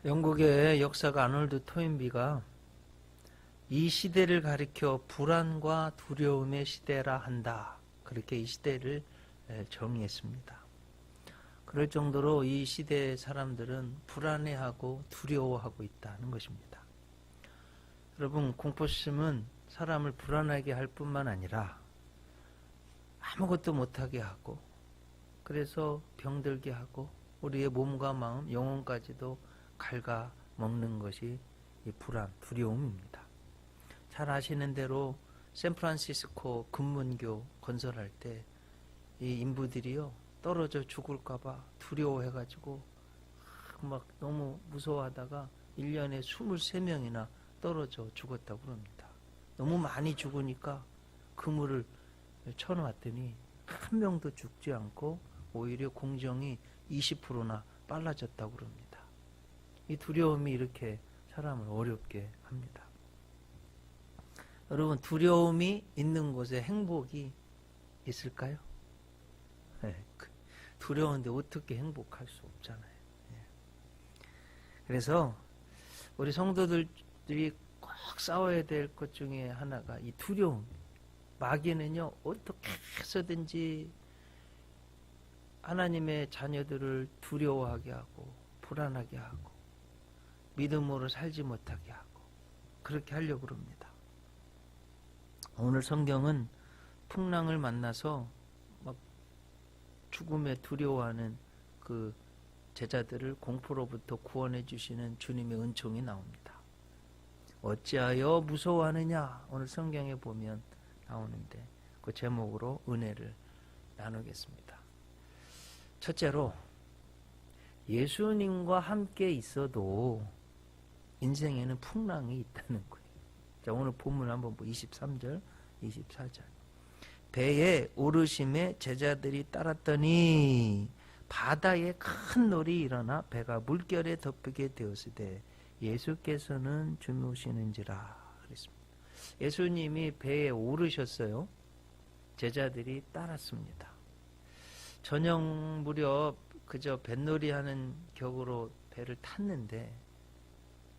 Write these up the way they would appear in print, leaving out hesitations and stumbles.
영국의 역사가 아놀드 토인비가 이 시대를 가리켜 불안과 두려움의 시대라 한다. 그렇게 이 시대를 정의했습니다. 그럴 정도로 이 시대의 사람들은 불안해하고 두려워하고 있다는 것입니다. 여러분, 공포심은 사람을 불안하게 할 뿐만 아니라 아무것도 못하게 하고, 그래서 병들게 하고 우리의 몸과 마음, 영혼까지도 갉아먹는 것이 이 불안, 두려움입니다. 잘 아시는 대로 샌프란시스코 금문교 건설할 때 이 인부들이요, 떨어져 죽을까봐 두려워해가지고 막 너무 무서워하다가 1년에 23명이나 떨어져 죽었다고 그럽니다. 너무 많이 죽으니까 그물을 쳐놓았더니 한 명도 죽지 않고 오히려 공정이 20%나 빨라졌다고 그럽니다. 이 두려움이 이렇게 사람을 어렵게 합니다. 여러분, 두려움이 있는 곳에 행복이 있을까요? 네, 두려운데 어떻게 행복할 수 없잖아요. 네. 그래서 우리 성도들이 꼭 싸워야 될 것 중에 하나가 이 두려움. 마귀는요, 어떻게 해서든지 하나님의 자녀들을 두려워하게 하고 불안하게 하고 믿음으로 살지 못하게 하고 그렇게 하려고 합니다. 오늘 성경은 풍랑을 만나서 막 죽음에 두려워하는 그 제자들을 공포로부터 구원해 주시는 주님의 은총이 나옵니다. 어찌하여 무서워하느냐, 오늘 성경에 보면 나오는데 그 제목으로 은혜를 나누겠습니다. 첫째로, 예수님과 함께 있어도 인생에는 풍랑이 있다는 거예요. 자, 오늘 본문 한번 23절, 24절. 배에 오르심에 제자들이 따랐더니 바다에 큰 놀이 일어나 배가 물결에 덮이게 되었으되 예수께서는 주무시는지라 그랬습니다. 예수님이 배에 오르셨어요. 제자들이 따랐습니다. 저녁 무렵 그저 뱃놀이 하는 격으로 배를 탔는데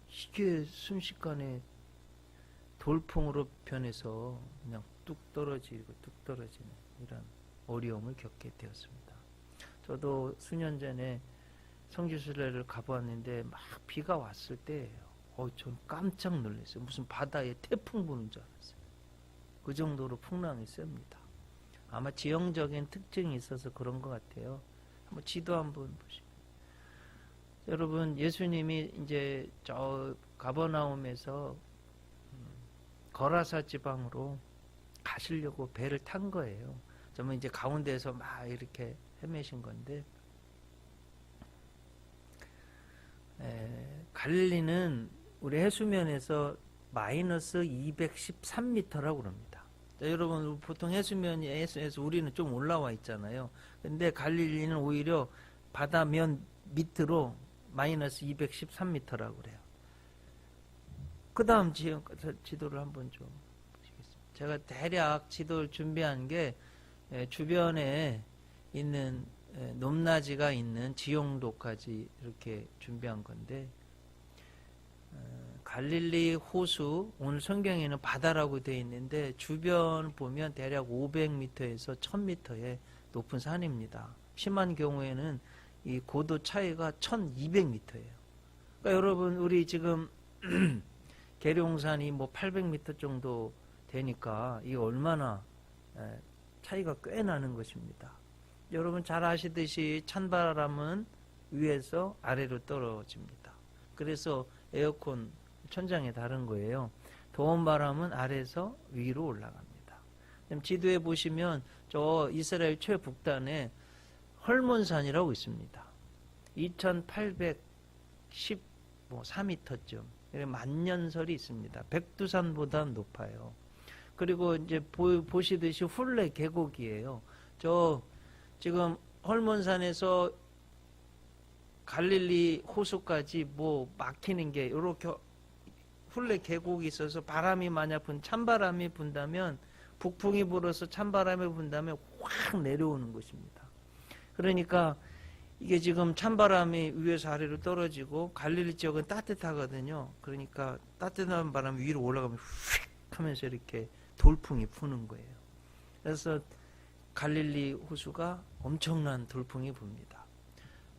이게 순식간에 돌풍으로 변해서 그냥 뚝 떨어지고 뚝 떨어지는 이런 어려움을 겪게 되었습니다. 저도 수년 전에 성지순례를 가보았는데 막 비가 왔을 때 전 깜짝 놀랐어요. 무슨 바다에 태풍 부는 줄 알았어요. 그 정도로 풍랑이 셉니다. 아마 지형적인 특징이 있어서 그런 것 같아요. 한번 지도 한번 보시면, 여러분, 예수님이 이제 저 가버나움에서 거라사 지방으로 가시려고 배를 탄 거예요. 저는 이제 가운데에서 막 이렇게 헤매신 건데, 갈릴리는 우리 해수면에서 마이너스 213m라고 그럽니다. 자, 여러분, 보통 해수면에서 우리는 좀 올라와 있잖아요. 근데 갈릴리는 오히려 바다면 밑으로 마이너스 213m라고 그래요. 그 다음 지도를 한번 좀 보시겠습니다. 제가 대략 지도를 준비한 게 주변에 있는 높낮이가 있는 지형도까지 이렇게 준비한 건데, 갈릴리 호수, 오늘 성경에는 바다라고 되어 있는데 주변 보면 대략 500m에서 1000m의 높은 산입니다. 심한 경우에는 이 고도 차이가 1200m예요. 그러니까 여러분, 우리 지금 계룡산이 뭐 800m 정도 되니까 이 얼마나 차이가 꽤 나는 것입니다. 여러분 잘 아시듯이 찬바람은 위에서 아래로 떨어집니다. 그래서 에어컨 천장에 다른 거예요. 더운 바람은 아래에서 위로 올라갑니다. 지도에 보시면 저 이스라엘 최북단에 헐몬산이라고 있습니다. 2814m쯤 만년설이 있습니다. 백두산보다 높아요. 그리고 이제 보시듯이 훌레 계곡이에요. 저 지금 헐몬산에서 갈릴리 호수까지 뭐 막히는 게 이렇게 훌레 계곡이 있어서 바람이 만약 찬바람이 분다면, 북풍이 불어서 찬바람이 분다면 확 내려오는 것입니다. 그러니까 이게 지금 찬바람이 위에서 아래로 떨어지고 갈릴리 지역은 따뜻하거든요. 그러니까 따뜻한 바람이 위로 올라가면 휙 하면서 이렇게 돌풍이 부는 거예요. 그래서 갈릴리 호수가 엄청난 돌풍이 붑니다.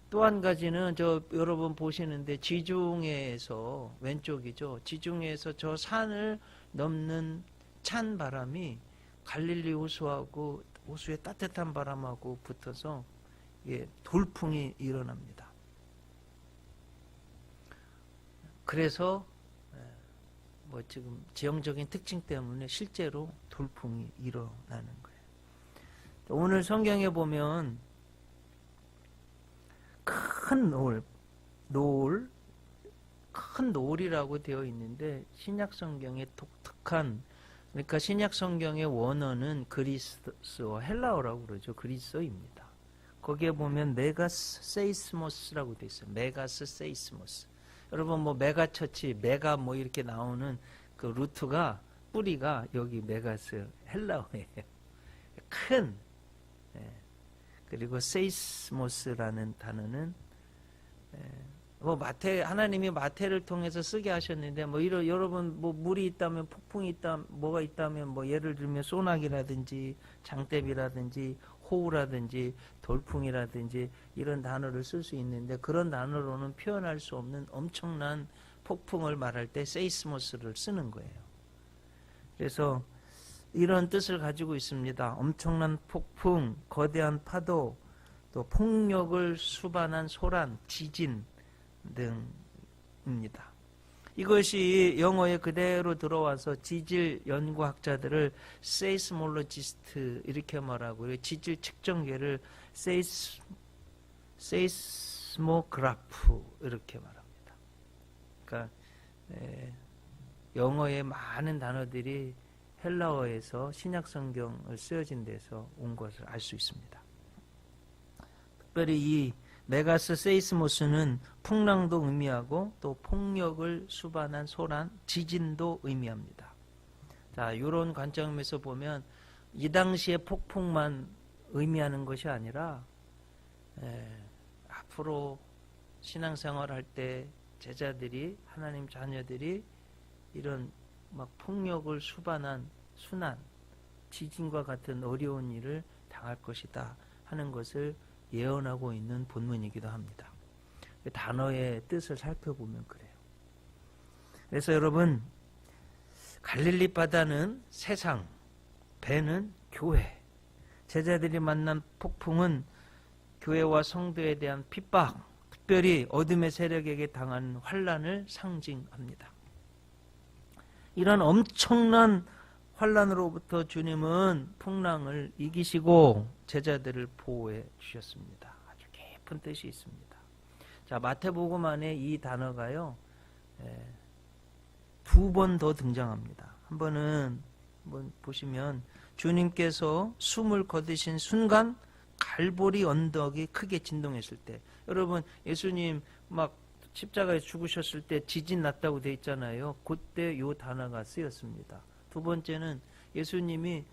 또 한 가지는 저 여러분 보시는데 지중해에서 왼쪽이죠. 지중해에서 저 산을 넘는 찬 바람이 갈릴리 호수하고 호수의 따뜻한 바람하고 붙어서 돌풍이 일어납니다. 그래서 뭐 지금 지형적인 특징 때문에 실제로 돌풍이 일어나는 거예요. 오늘 성경에 보면 큰 큰 노을이라고 되어 있는데 신약 성경의 독특한, 그러니까 신약 성경의 원어는 그리스어, 헬라어라고 그러죠. 그리스어입니다. 거기에 보면 메가세이스모스라고 되어 있어요. 메가세이스모스. 여러분 뭐 메가처치, 메가 뭐 이렇게 나오는 그 루트가, 뿌리가 여기 메가스 헬라어예요. 큰. 그리고 세이스모스라는 단어는 뭐 하나님이 마태를 통해서 쓰게 하셨는데 뭐 여러분 뭐 물이 있다면, 폭풍이 있다, 뭐가 있다면 뭐 예를 들면 소나기라든지 장대비라든지 호우라든지 돌풍이라든지 이런 단어를 쓸 수 있는데, 그런 단어로는 표현할 수 없는 엄청난 폭풍을 말할 때 세이스모스를 쓰는 거예요. 그래서 이런 뜻을 가지고 있습니다. 엄청난 폭풍, 거대한 파도, 또 폭력을 수반한 소란, 지진 등입니다. 이것이 영어에 그대로 들어와서 지질 연구학자들을 세이스몰로지스트 이렇게 말하고요. 지질 측정계를 세이스모그라프 이렇게 말합니다. 그러니까 영어의 많은 단어들이 헬라어에서 신약 성경을 쓰여진 데서 온 것을 알 수 있습니다. 특별히 이 메가스 세이스모스는 풍랑도 의미하고 또 폭력을 수반한 소란, 지진도 의미합니다. 자, 이런 관점에서 보면 이 당시의 폭풍만 의미하는 것이 아니라 앞으로 신앙생활 할 때 제자들이, 하나님 자녀들이 이런 막 폭력을 수반한 순환, 지진과 같은 어려운 일을 당할 것이다 하는 것을 예언하고 있는 본문이기도 합니다. 단어의 뜻을 살펴보면 그래요. 그래서 여러분, 갈릴리 바다는 세상, 배는 교회, 제자들이 만난 폭풍은 교회와 성도에 대한 핍박, 특별히 어둠의 세력에게 당한 환난을 상징합니다. 이런 엄청난 환난으로부터 주님은 풍랑을 이기시고 제자들을 보호해 주셨습니다. 아주 깊은 뜻이 있습니다. 자, 마태복음 안에 이 단어가요, 2번 더 등장합니다. 한 번은 한번 보시면 주님께서 숨을 거두신 순간 갈보리 언덕이 크게 진동했을 때, 여러분 예수님 막 십자가에 죽으셨을 때 지진 났다고 돼 있잖아요. 그때 이 단어가 쓰였습니다. 두 번째는 예수님이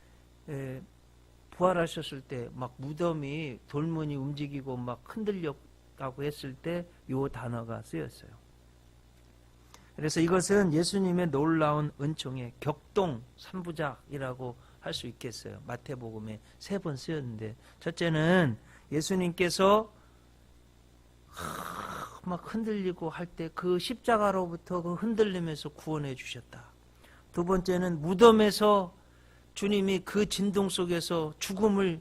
부활하셨을 때 막 무덤이, 돌문이 움직이고 막 흔들렸다고 했을 때 이 단어가 쓰였어요. 그래서 이것은 예수님의 놀라운 은총의 격동 3부작이라고 할 수 있겠어요. 마태복음에 3번 쓰였는데, 첫째는 예수님께서 막 흔들리고 할 때 그 십자가로부터 그 흔들림에서 구원해 주셨다. 두 번째는 무덤에서 주님이 그 진동 속에서 죽음을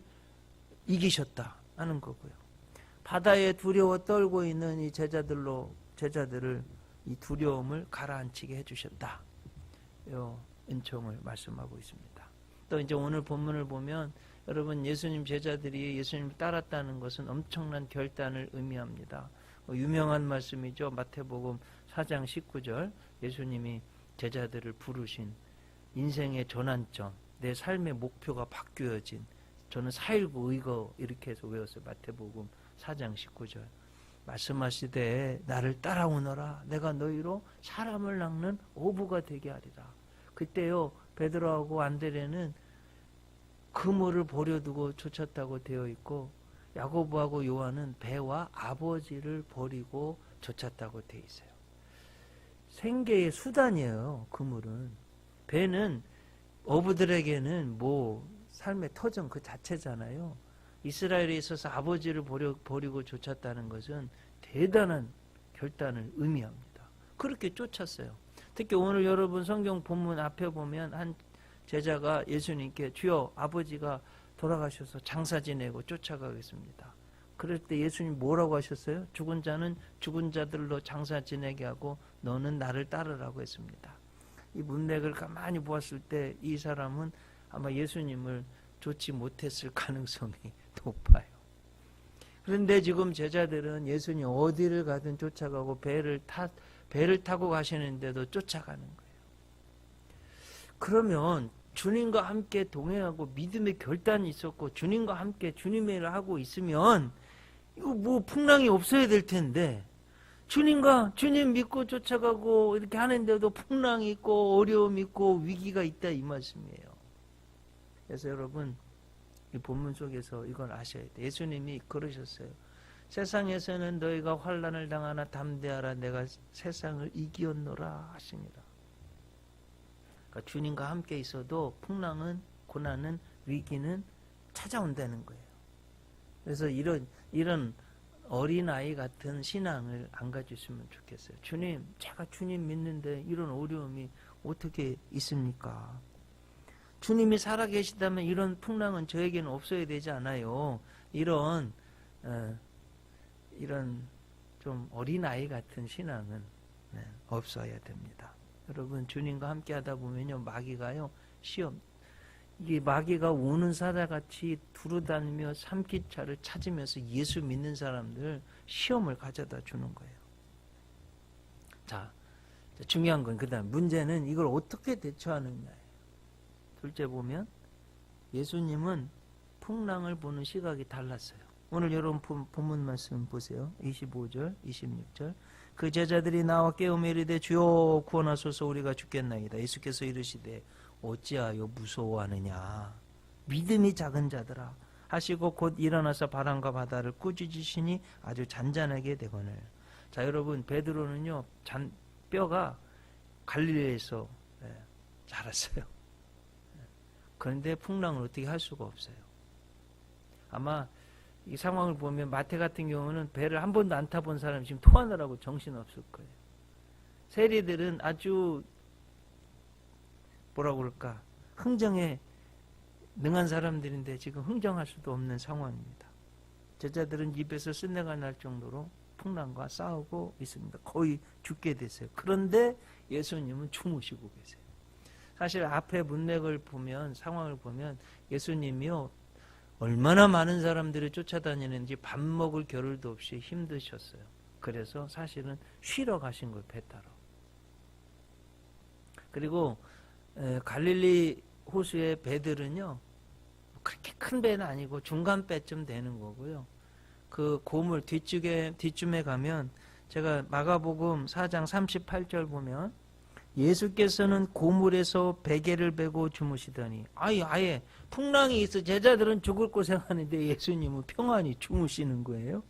이기셨다 하는 거고요. 바다에 두려워 떨고 있는 이 제자들을 이 두려움을 가라앉히게 해주셨다. 이 은총을 말씀하고 있습니다. 또 이제 오늘 본문을 보면 여러분, 예수님 제자들이 예수님을 따랐다는 것은 엄청난 결단을 의미합니다. 유명한 말씀이죠. 마태복음 4장 19절, 예수님이 제자들을 부르신 인생의 전환점, 내 삶의 목표가 바뀌어진, 저는 4.19 의거 이렇게 해서 외웠어요. 마태복음 4장 19절. 말씀하시되 나를 따라오너라, 내가 너희로 사람을 낚는 어부가 되게 하리라. 그때요, 베드로하고 안드레는 그물을 버려두고 쫓았다고 되어 있고, 야고보하고 요한은 배와 아버지를 버리고 쫓았다고 돼 있어요. 생계의 수단이에요. 그물은. 배는 어부들에게는 뭐 삶의 터전 그 자체잖아요. 이스라엘에 있어서 아버지를 버리고 쫓았다는 것은 대단한 결단을 의미합니다. 그렇게 쫓았어요. 특히 오늘 여러분 성경 본문 앞에 보면 한 제자가 예수님께 주여 아버지가 돌아가셔서 장사 지내고 쫓아가겠습니다. 그럴 때 예수님 뭐라고 하셨어요? 죽은 자는 죽은 자들로 장사 지내게 하고 너는 나를 따르라고 했습니다. 이 문맥을 가만히 보았을 때 이 사람은 아마 예수님을 좇지 못했을 가능성이 높아요. 그런데 지금 제자들은 예수님 어디를 가든 쫓아가고 배를 타고 가시는데도 쫓아가는 거예요. 그러면 주님과 함께 동행하고 믿음의 결단이 있었고 주님과 함께 주님의 일을 하고 있으면 이거 뭐 풍랑이 없어야 될 텐데 주님 믿고 쫓아가고 이렇게 하는데도 풍랑이 있고 어려움이 있고 위기가 있다 이 말씀이에요. 그래서 여러분 이 본문 속에서 이걸 아셔야 돼요. 예수님이 그러셨어요. 세상에서는 너희가 환난을 당하나 담대하라 내가 세상을 이기었노라 하시니라. 그러니까 주님과 함께 있어도 풍랑은 고난은 위기는 찾아온다는 거예요. 그래서 이런 어린아이 같은 신앙을 안 가지셨으면 좋겠어요. 주님, 제가 주님 믿는데 이런 어려움이 어떻게 있습니까? 주님이 살아계시다면 이런 풍랑은 저에게는 없어야 되지 않아요. 이런 좀 어린아이 같은 신앙은 없어야 됩니다. 여러분 주님과 함께 하다 보면요 마귀가요 시험 이게 마귀가 우는 사자같이 두루다니며 삼키차를 찾으면서 예수 믿는 사람들 시험을 가져다 주는 거예요. 자 중요한 건 그다음 문제는 이걸 어떻게 대처하느냐예요. 둘째 보면 예수님은 풍랑을 보는 시각이 달랐어요. 오늘 여러분 본문 말씀 보세요. 25절 26절 그 제자들이 나와 깨우며 이르되 주여 구원하소서 우리가 죽겠나이다. 예수께서 이르시되 어찌하여 무서워하느냐 믿음이 작은 자들아 하시고 곧 일어나서 바람과 바다를 꾸짖으시니 아주 잔잔하게 되거늘. 자 여러분 베드로는요 뼈가 갈릴리에서 자랐어요. 그런데 풍랑을 어떻게 할 수가 없어요. 아마 이 상황을 보면 마태 같은 경우는 배를 한 번도 안 타본 사람이 지금 토하느라고 정신없을 거예요. 세리들은 아주 뭐라고 그럴까 흥정에 능한 사람들인데 지금 흥정할 수도 없는 상황입니다. 제자들은 입에서 쓴내가 날 정도로 풍랑과 싸우고 있습니다. 거의 죽게 됐어요. 그런데 예수님은 주무시고 계세요. 사실 앞에 문맥을 보면 상황을 보면 예수님이요 얼마나 많은 사람들이 쫓아다니는지 밥 먹을 겨를도 없이 힘드셨어요. 그래서 사실은 쉬러 가신 거예요. 배 타러. 그리고 갈릴리 호수의 배들은요 그렇게 큰 배는 아니고 중간 배쯤 되는 거고요. 그 고물 뒷쯤에 가면 제가 마가복음 4장 38절 보면 예수께서는 고물에서 베개를 베고 주무시더니 아예 풍랑이 있어 제자들은 죽을 고생하는데 예수님은 평안히 주무시는 거예요.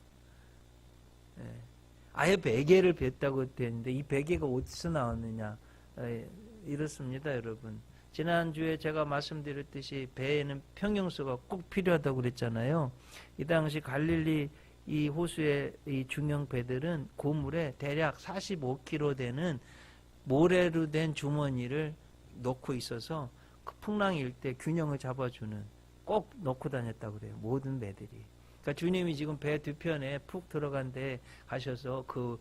아예 베개를 뱄다고 되는데 이 베개가 어디서 나왔느냐 이렇습니다. 여러분 지난주에 제가 말씀드렸듯이 배에는 평형수가 꼭 필요하다고 그랬잖아요. 이 당시 갈릴리 이 호수의 이 중형 배들은 고물에 대략 45kg 되는 모래로 된 주머니를 놓고 있어서 그 풍랑이 일 때 균형을 잡아주는 꼭 놓고 다녔다고 그래요. 모든 배들이. 그러니까 주님이 지금 배 뒤편에 푹 들어간 데 가셔서 그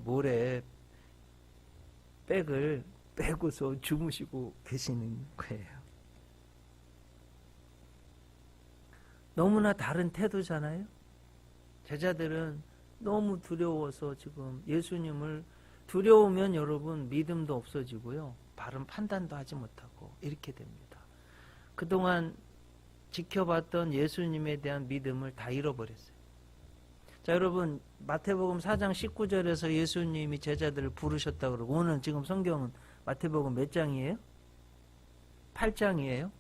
모래 백을 빼고서 주무시고 계시는 거예요. 너무나 다른 태도잖아요. 제자들은 너무 두려워서 지금 예수님을 두려우면 여러분 믿음도 없어지고요. 바른 판단도 하지 못하고 이렇게 됩니다. 그동안 지켜봤던 예수님에 대한 믿음을 다 잃어버렸어요. 자 여러분 마태복음 4장 19절에서 예수님이 제자들을 부르셨다고 그러고 오늘 지금 성경은 마태복음 몇 장이에요? 8장이에요.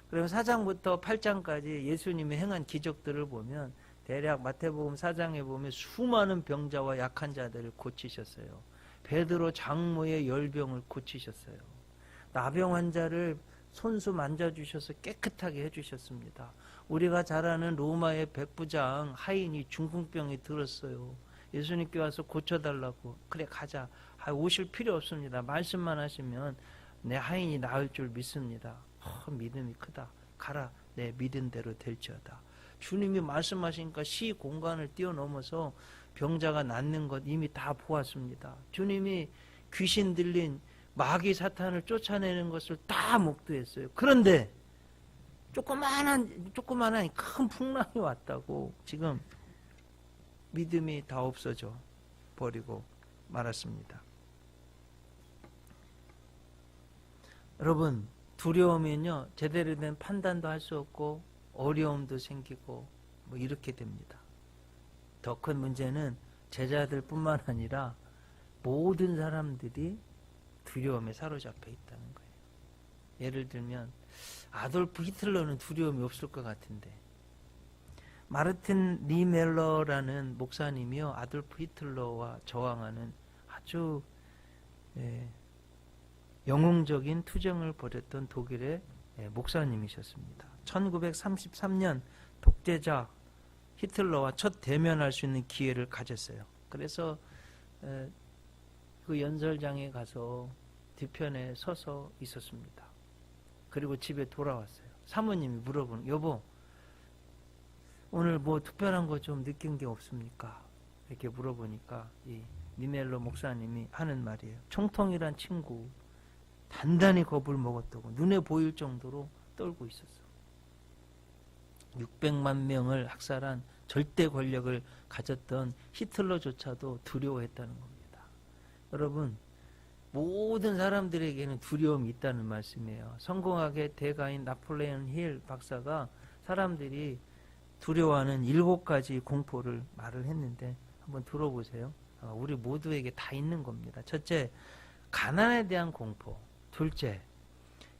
그러면 4장부터 8장까지 예수님이 행한 기적들을 보면 대략 마태복음 4장에 보면 수많은 병자와 약한 자들을 고치셨어요. 베드로 장모의 열병을 고치셨어요. 나병 환자를 손수 만져주셔서 깨끗하게 해주셨습니다. 우리가 잘 아는 로마의 백부장 하인이 중풍병이 들었어요. 예수님께 와서 고쳐달라고. 그래 가자. 오실 필요 없습니다. 말씀만 하시면 내 하인이 나을 줄 믿습니다. 믿음이 크다. 가라. 내 믿은 대로 될지어다. 주님이 말씀하시니까 시 공간을 뛰어넘어서 병자가 낫는 것 이미 다 보았습니다. 주님이 귀신 들린 마귀 사탄을 쫓아내는 것을 다 목도했어요. 그런데 조그마한 큰 풍랑이 왔다고 지금 믿음이 다 없어져 버리고 말았습니다. 여러분, 두려우면요 제대로 된 판단도 할 수 없고 어려움도 생기고 뭐 이렇게 됩니다. 더 큰 문제는 제자들뿐만 아니라 모든 사람들이 두려움에 사로잡혀 있다는 거예요. 예를 들면 아돌프 히틀러는 두려움이 없을 것 같은데, 마르틴 리멜러라는 목사님이요 아돌프 히틀러와 저항하는 아주 영웅적인 투쟁을 벌였던 독일의 목사님이셨습니다. 1933년 독재자 히틀러와 첫 대면할 수 있는 기회를 가졌어요. 그래서 그 연설장에 가서 뒤편에 서서 있었습니다. 그리고 집에 돌아왔어요. 사모님이 물어보는, 여보 오늘 뭐 특별한 거 좀 느낀 게 없습니까? 이렇게 물어보니까 이 리멜러 목사님이 하는 말이에요. 총통이란 친구 단단히 겁을 먹었다고 눈에 보일 정도로 떨고 있었어. 600만 명을 학살한 절대 권력을 가졌던 히틀러조차도 두려워했다는 겁니다. 여러분, 모든 사람들에게는 두려움이 있다는 말씀이에요. 성공학의 대가인 나폴레온 힐 박사가 사람들이 두려워하는 7가지 공포를 말을 했는데 한번 들어보세요. 우리 모두에게 다 있는 겁니다. 첫째, 가난에 대한 공포. 둘째,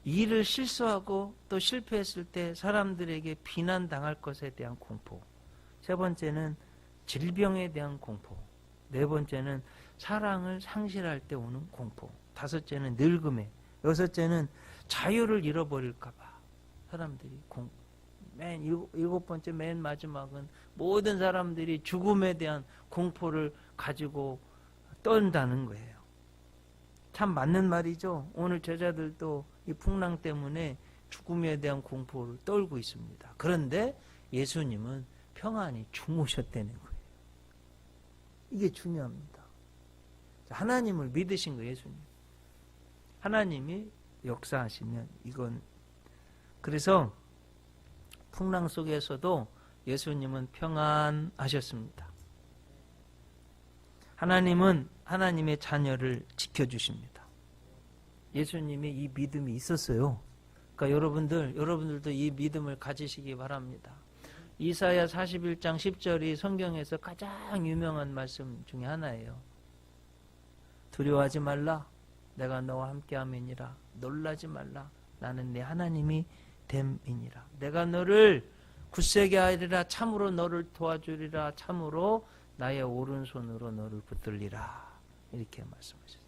일을 실수하고 또 실패했을 때 사람들에게 비난당할 것에 대한 공포. 세 번째는 질병에 대한 공포. 네 번째는 사랑을 상실할 때 오는 공포. 다섯째는 늙음에. 여섯째는 자유를 잃어버릴까 봐 사람들이 일곱 번째 맨 마지막은 모든 사람들이 죽음에 대한 공포를 가지고 떤다는 거예요. 참 맞는 말이죠. 오늘 제자들도 이 풍랑 때문에 죽음에 대한 공포를 떨고 있습니다. 그런데 예수님은 평안히 주무셨다는 거예요. 이게 중요합니다. 하나님을 믿으신 거예요, 예수님. 하나님이 역사하시면 이건, 그래서 풍랑 속에서도 예수님은 평안하셨습니다. 하나님은 하나님의 자녀를 지켜주십니다. 예수님이 이 믿음이 있었어요. 그러니까 여러분들도 이 믿음을 가지시기 바랍니다. 이사야 41장 10절이 성경에서 가장 유명한 말씀 중에 하나예요. 두려워하지 말라. 내가 너와 함께함이니라. 놀라지 말라. 나는 내 하나님이 됨이니라. 내가 너를 굳세게 하리라. 참으로 너를 도와주리라. 참으로 나의 오른손으로 너를 붙들리라. 이렇게 말씀하셨어요.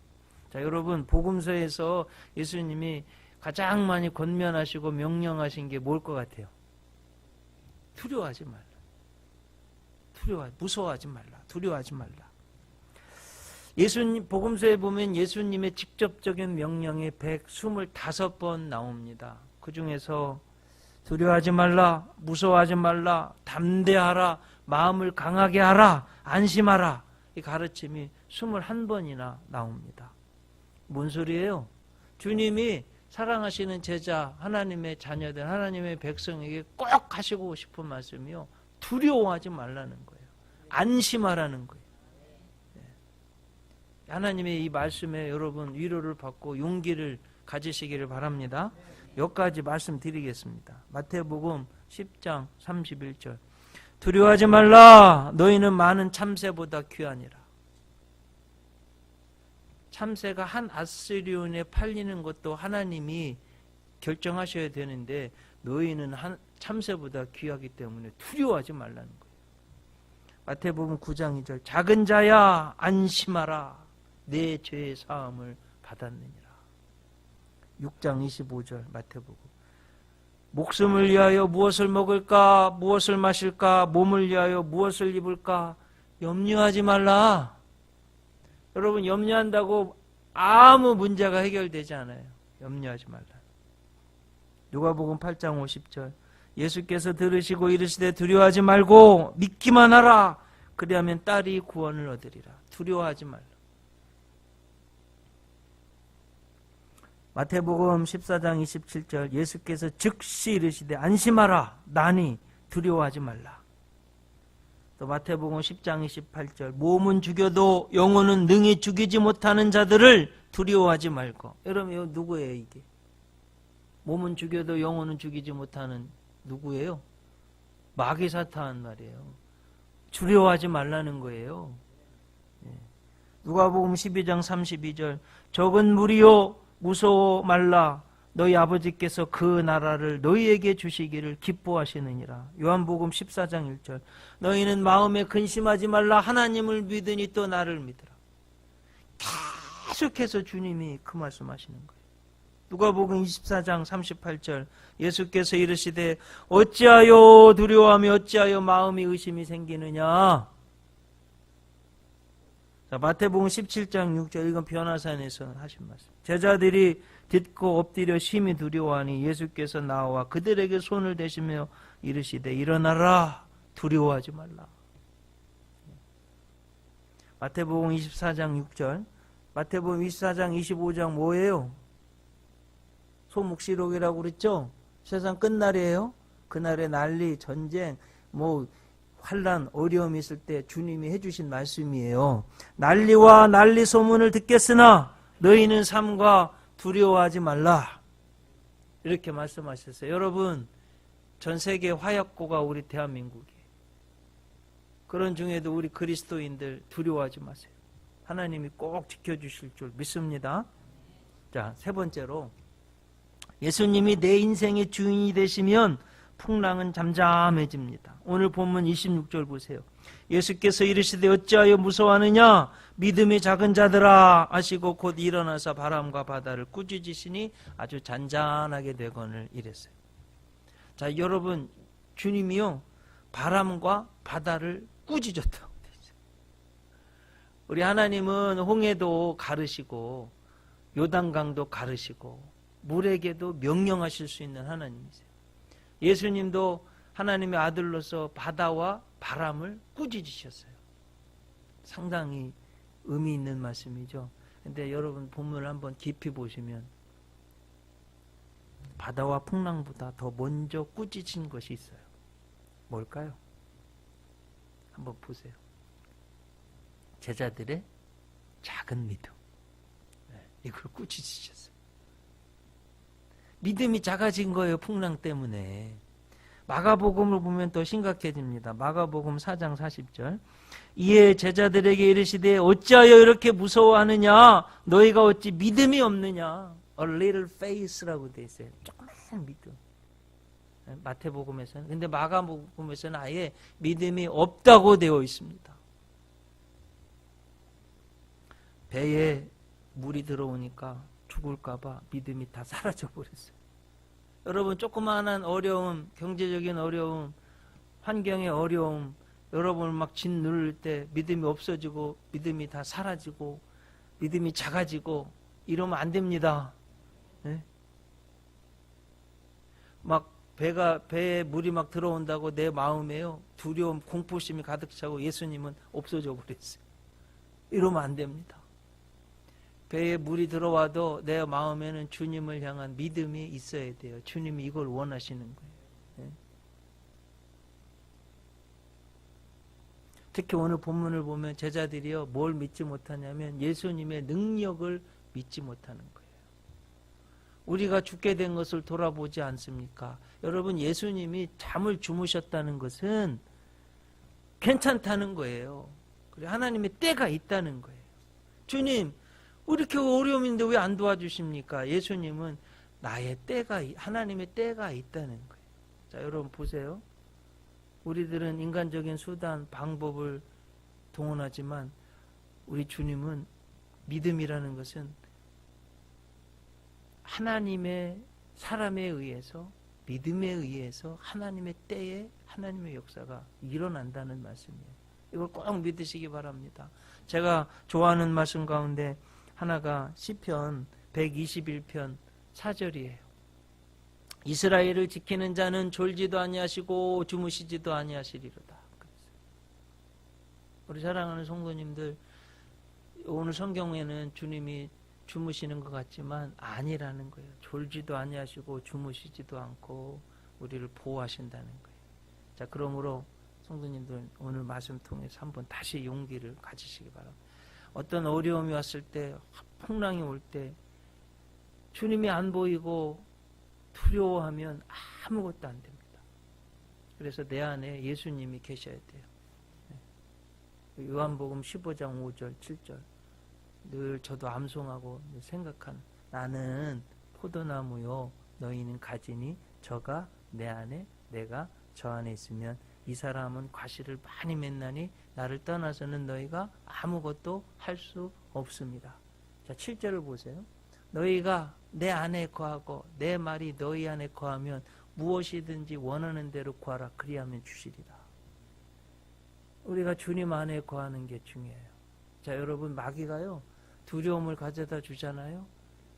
자, 여러분, 복음서에서 예수님이 가장 많이 권면하시고 명령하신 게 뭘 것 같아요? 두려워하지 말라. 무서워하지 말라. 두려워하지 말라. 예수님, 복음서에 보면 예수님의 직접적인 명령이 125번 나옵니다. 그 중에서 두려워하지 말라, 무서워하지 말라, 담대하라, 마음을 강하게 하라, 안심하라. 이 가르침이 21번이나 나옵니다. 뭔 소리예요? 주님이 사랑하시는 제자, 하나님의 자녀들, 하나님의 백성에게 꼭 하시고 싶은 말씀이요. 두려워하지 말라는 거예요. 안심하라는 거예요. 하나님의 이 말씀에 여러분 위로를 받고 용기를 가지시기를 바랍니다. 몇 가지 말씀드리겠습니다. 마태복음 10장 31절. 두려워하지 말라. 너희는 많은 참새보다 귀하니라. 참새가 한 아스리온에 팔리는 것도 하나님이 결정하셔야 되는데 너희는 한 참새보다 귀하기 때문에 두려워하지 말라는 거예요. 마태복음 9장 2절 작은 자야 안심하라 내 죄의 사함을 받았느니라. 6장 25절 마태복음 목숨을 위하여 무엇을 먹을까 무엇을 마실까 몸을 위하여 무엇을 입을까 염려하지 말라. 여러분 염려한다고 아무 문제가 해결되지 않아요. 염려하지 말라. 누가복음 8장 50절 예수께서 들으시고 이르시되 두려워하지 말고 믿기만 하라. 그리하면 딸이 구원을 얻으리라. 두려워하지 말라. 마태복음 14장 27절 예수께서 즉시 이르시되 안심하라 나니 두려워하지 말라. 또 마태복음 10장 28절 몸은 죽여도 영혼은 능히 죽이지 못하는 자들을 두려워하지 말고. 여러분 이거 누구예요 이게? 몸은 죽여도 영혼은 죽이지 못하는 누구예요? 마귀 사탄 말이에요. 두려워하지 말라는 거예요. 누가복음 12장 32절 적은 무리요 무서워 말라 너희 아버지께서 그 나라를 너희에게 주시기를 기뻐하시느니라. 요한복음 14장 1절 너희는 마음에 근심하지 말라 하나님을 믿으니 또 나를 믿으라. 계속해서 주님이 그 말씀하시는 거예요. 누가복음 24장 38절 예수께서 이르시되 어찌하여 두려워하며 어찌하여 마음이 의심이 생기느냐. 자, 마태복음 17장 6절 이건 변화산에서 하신 말씀. 제자들이 듣고 엎드려 심히 두려워하니 예수께서 나와 그들에게 손을 대시며 이르시되 일어나라 두려워하지 말라. 마태복음 24장 6절 마태복음 24장 25장 뭐예요? 소묵시록이라고 그랬죠? 세상 끝날이에요. 그날에 난리, 전쟁, 환란, 어려움이 있을 때 주님이 해주신 말씀이에요. 난리와 난리 소문을 듣겠으나 너희는 삼가 두려워하지 말라. 이렇게 말씀하셨어요. 여러분, 전 세계 화약고가 우리 대한민국이에요. 그런 중에도 우리 그리스도인들 두려워하지 마세요. 하나님이 꼭 지켜주실 줄 믿습니다. 자, 세 번째로 예수님이 내 인생의 주인이 되시면 풍랑은 잠잠해집니다. 오늘 본문 26절 보세요. 예수께서 이르시되 어찌하여 무서워하느냐 믿음이 작은 자들아 하시고 곧 일어나서 바람과 바다를 꾸짖으시니 아주 잔잔하게 되거늘 이랬어요. 자, 여러분 주님이요 바람과 바다를 꾸짖었다고 되어 있어요. 우리 하나님은 홍해도 가르시고 요단강도 가르시고 물에게도 명령하실 수 있는 하나님이세요. 예수님도 하나님의 아들로서 바다와 바람을 꾸짖으셨어요. 상당히 의미 있는 말씀이죠. 근데 여러분 본문을 한번 깊이 보시면 바다와 풍랑보다 더 먼저 꾸짖은 것이 있어요. 뭘까요? 한번 보세요. 제자들의 작은 믿음. 이걸 꾸짖으셨어요. 믿음이 작아진 거예요. 풍랑 때문에. 마가복음을 보면 더 심각해집니다. 마가복음 4장 40절 이에 제자들에게 이르시되 어찌하여 이렇게 무서워하느냐 너희가 어찌 믿음이 없느냐. A little faith라고 되어 있어요. 조그만 믿음. 마태복음에서는. 근데 마가복음에서는 아예 믿음이 없다고 되어 있습니다. 배에 물이 들어오니까 죽을까 봐 믿음이 다 사라져 버렸어요. 여러분 조그마한 어려움, 경제적인 어려움, 환경의 어려움, 여러분을 막 짓누를 때 믿음이 없어지고 믿음이 다 사라지고 믿음이 작아지고 이러면 안 됩니다. 네? 막 배에 물이 막 들어온다고 내 마음에요 두려움, 공포심이 가득 차고 예수님은 없어져 버렸어요. 이러면 안 됩니다. 배에 물이 들어와도 내 마음에는 주님을 향한 믿음이 있어야 돼요. 주님이 이걸 원하시는 거예요. 네? 특히 오늘 본문을 보면 제자들이요 뭘 믿지 못하냐면 예수님의 능력을 믿지 못하는 거예요. 우리가 죽게 된 것을 돌아보지 않습니까? 여러분 예수님이 잠을 주무셨다는 것은 괜찮다는 거예요. 그리고 하나님의 때가 있다는 거예요. 주님 이렇게 어려움인데 왜 안 도와주십니까? 예수님은 나의 때가 하나님의 때가 있다는 거예요. 자, 여러분 보세요. 우리들은 인간적인 수단, 방법을 동원하지만 우리 주님은 믿음이라는 것은 하나님의 사람에 의해서 믿음에 의해서 하나님의 때에 하나님의 역사가 일어난다는 말씀이에요. 이걸 꼭 믿으시기 바랍니다. 제가 좋아하는 말씀 가운데 하나가 시편 121편 4절이에요. 이스라엘을 지키는 자는 졸지도 아니하시고 주무시지도 아니하시리로다. 우리 사랑하는 성도님들, 오늘 성경에는 주님이 주무시는 것 같지만 아니라는 거예요. 졸지도 아니하시고 주무시지도 않고 우리를 보호하신다는 거예요. 자, 그러므로 성도님들 오늘 말씀 통해서 한번 다시 용기를 가지시기 바랍니다. 어떤 어려움이 왔을 때, 풍랑이 올 때 주님이 안 보이고 두려워하면 아무것도 안 됩니다. 그래서 내 안에 예수님이 계셔야 돼요. 요한복음 15장 5절 7절 늘 저도 암송하고 생각한, 나는 포도나무요 너희는 가지니 저가 내 안에 내가 저 안에 있으면 이 사람은 과실을 많이 맺나니 나를 떠나서는 너희가 아무것도 할 수 없습니다. 자, 7절을 보세요. 너희가 내 안에 거하고 내 말이 너희 안에 거하면 무엇이든지 원하는 대로 구하라. 그리하면 주시리라. 우리가 주님 안에 거하는 게 중요해요. 자, 여러분, 마귀가요 두려움을 가져다 주잖아요.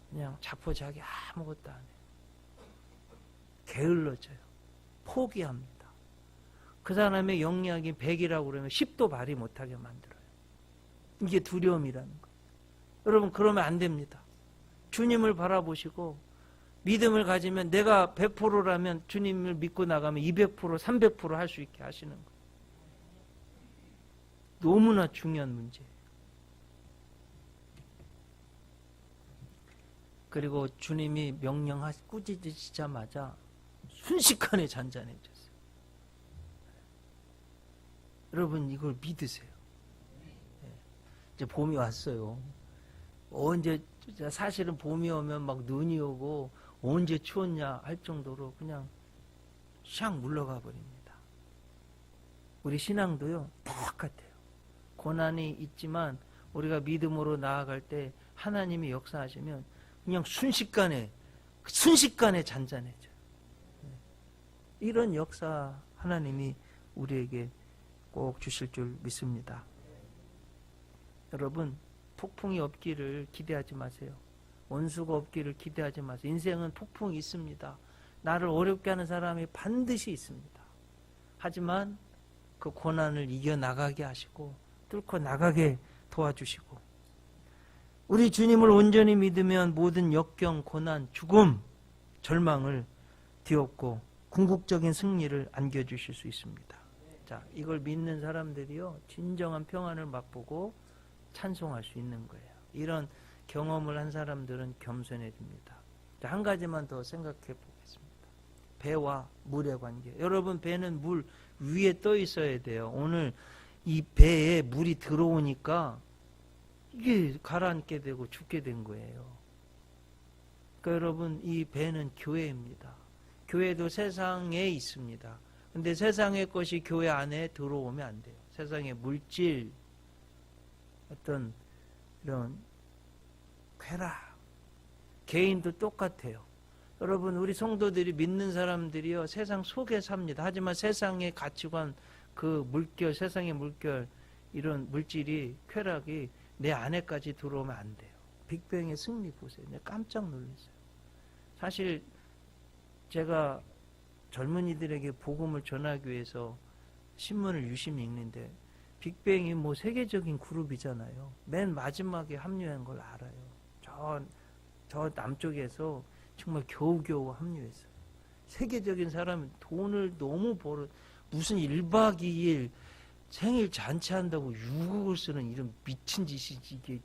그냥 자포자기 아무것도 안 해요. 게을러져요. 포기합니다. 그 사람의 영리하기 100이라고 그러면 10도 발휘 못하게 만들어요. 이게 두려움이라는 거예요. 여러분, 그러면 안 됩니다. 주님을 바라보시고 믿음을 가지면, 내가 100%라면 주님을 믿고 나가면 200%, 300% 할 수 있게 하시는 거예요. 너무나 중요한 문제예요. 그리고 주님이 꾸짖으시자마자 순식간에 잔잔해졌어요. 여러분, 이걸 믿으세요. 이제 봄이 왔어요. 언제, 사실은 봄이 오면 막 눈이 오고 언제 추웠냐 할 정도로 그냥 샥 물러가 버립니다. 우리 신앙도요 똑같아요. 고난이 있지만 우리가 믿음으로 나아갈 때 하나님이 역사하시면 그냥 순식간에 잔잔해져요. 이런 역사 하나님이 우리에게 꼭 주실 줄 믿습니다. 여러분, 폭풍이 없기를 기대하지 마세요. 원수가 없기를 기대하지 마세요. 인생은 폭풍이 있습니다. 나를 어렵게 하는 사람이 반드시 있습니다. 하지만 그 고난을 이겨나가게 하시고 뚫고 나가게 도와주시고, 우리 주님을 온전히 믿으면 모든 역경, 고난, 죽음, 절망을 뒤엎고 궁극적인 승리를 안겨주실 수 있습니다. 자, 이걸 믿는 사람들이요 진정한 평안을 맛보고 찬송할 수 있는 거예요. 이런 경험을 한 사람들은 겸손해집니다. 자, 한 가지만 더 생각해 보겠습니다. 배와 물의 관계. 여러분, 배는 물 위에 떠 있어야 돼요. 오늘 이 배에 물이 들어오니까 이게 가라앉게 되고 죽게 된 거예요. 그러니까 여러분, 이 배는 교회입니다. 교회도 세상에 있습니다. 근데 세상의 것이 교회 안에 들어오면 안 돼요. 세상의 물질, 어떤 이런 쾌락, 개인도 똑같아요. 여러분, 우리 성도들이 믿는 사람들이요 세상 속에 삽니다. 하지만 세상의 가치관, 그 물결, 세상의 물결, 이런 물질이, 쾌락이 내 안에까지 들어오면 안 돼요. 빅뱅의 승리 보세요. 내가 깜짝 놀랐어요. 사실 제가 젊은이들에게 복음을 전하기 위해서 신문을 유심히 읽는데, 빅뱅이 뭐 세계적인 그룹이잖아요. 맨 마지막에 합류한 걸 알아요. 저 남쪽에서 정말 겨우겨우 합류했어요. 세계적인 사람은 돈을 너무 벌어, 무슨 1박 2일 생일 잔치한다고 6억을 쓰는 이런 미친 짓이지 이게.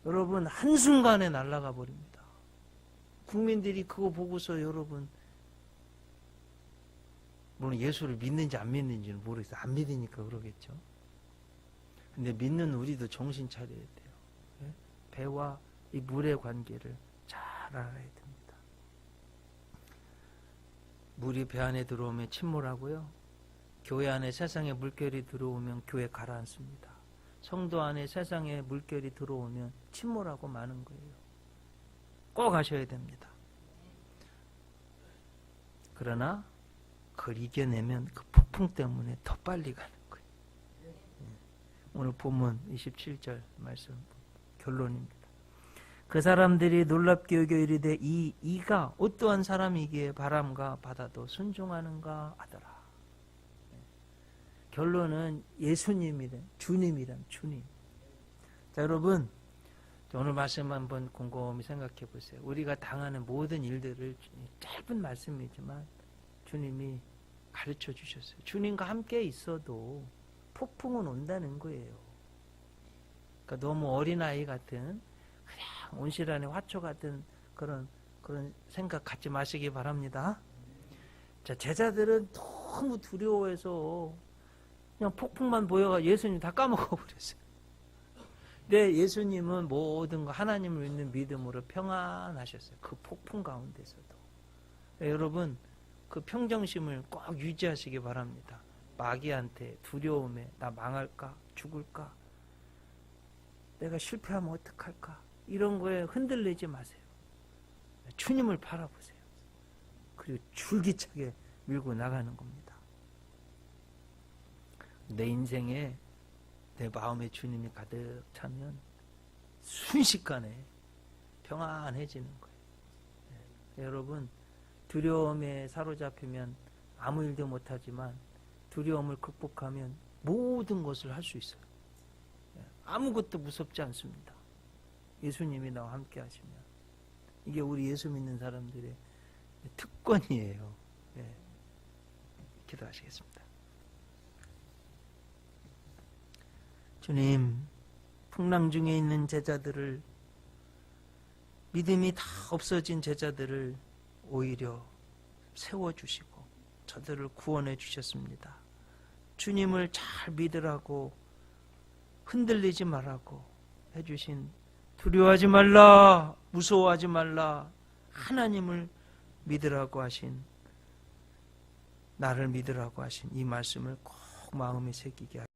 여러분, 한순간에 날아가 버립니다. 국민들이 그거 보고서 여러분, 물론 예수를 믿는지 안 믿는지는 모르겠어요. 안 믿으니까 그러겠죠. 근데 믿는 우리도 정신 차려야 돼요. 배와 이 물의 관계를 잘 알아야 됩니다. 물이 배 안에 들어오면 침몰하고요. 교회 안에 세상의 물결이 들어오면 교회 가라앉습니다. 성도 안에 세상의 물결이 들어오면 침몰하고 마는 거예요. 꼭 하셔야 됩니다. 그러나 그걸 이겨내면 그 폭풍 때문에 더 빨리 가는 거예요. 오늘 본문 27절 말씀 결론입니다. 그 사람들이 놀랍게 여겨 이르되 이가 어떠한 사람이기에 바람과 바다도 순종하는가 하더라. 결론은 예수님이란 주님이란 주님. 자, 여러분 오늘 말씀 한번 곰곰이 생각해 보세요. 우리가 당하는 모든 일들을 짧은 말씀이지만 주님이 가르쳐 주셨어요. 주님과 함께 있어도 폭풍은 온다는 거예요. 그러니까 너무 어린아이 같은 그냥 온실안의 화초 같은 그런 생각 갖지 마시기 바랍니다. 자, 제자들은 너무 두려워해서 그냥 폭풍만 보여가 예수님 다 까먹어 버렸어요. 근데 예수님은 모든 거 하나님을 믿는 믿음으로 평안하셨어요. 그 폭풍 가운데서도. 여러분 그 평정심을 꼭 유지하시기 바랍니다. 마귀한테 두려움에 나 망할까? 죽을까? 내가 실패하면 어떡할까? 이런 거에 흔들리지 마세요. 주님을 바라보세요. 그리고 줄기차게 밀고 나가는 겁니다. 내 인생에 내 마음에 주님이 가득 차면 순식간에 평안해지는 거예요. 네. 여러분 두려움에 사로잡히면 아무 일도 못하지만 두려움을 극복하면 모든 것을 할 수 있어요. 네. 아무것도 무섭지 않습니다. 예수님이 나와 함께 하시면. 이게 우리 예수 믿는 사람들의 특권이에요. 네. 기도하시겠습니다. 주님, 풍랑 중에 있는 제자들을, 믿음이 다 없어진 제자들을 오히려 세워주시고 저들을 구원해 주셨습니다. 주님을 잘 믿으라고, 흔들리지 말라고 해주신, 두려워하지 말라, 무서워하지 말라, 하나님을 믿으라고 하신, 나를 믿으라고 하신 이 말씀을 꼭 마음에 새기게 하시옵소서.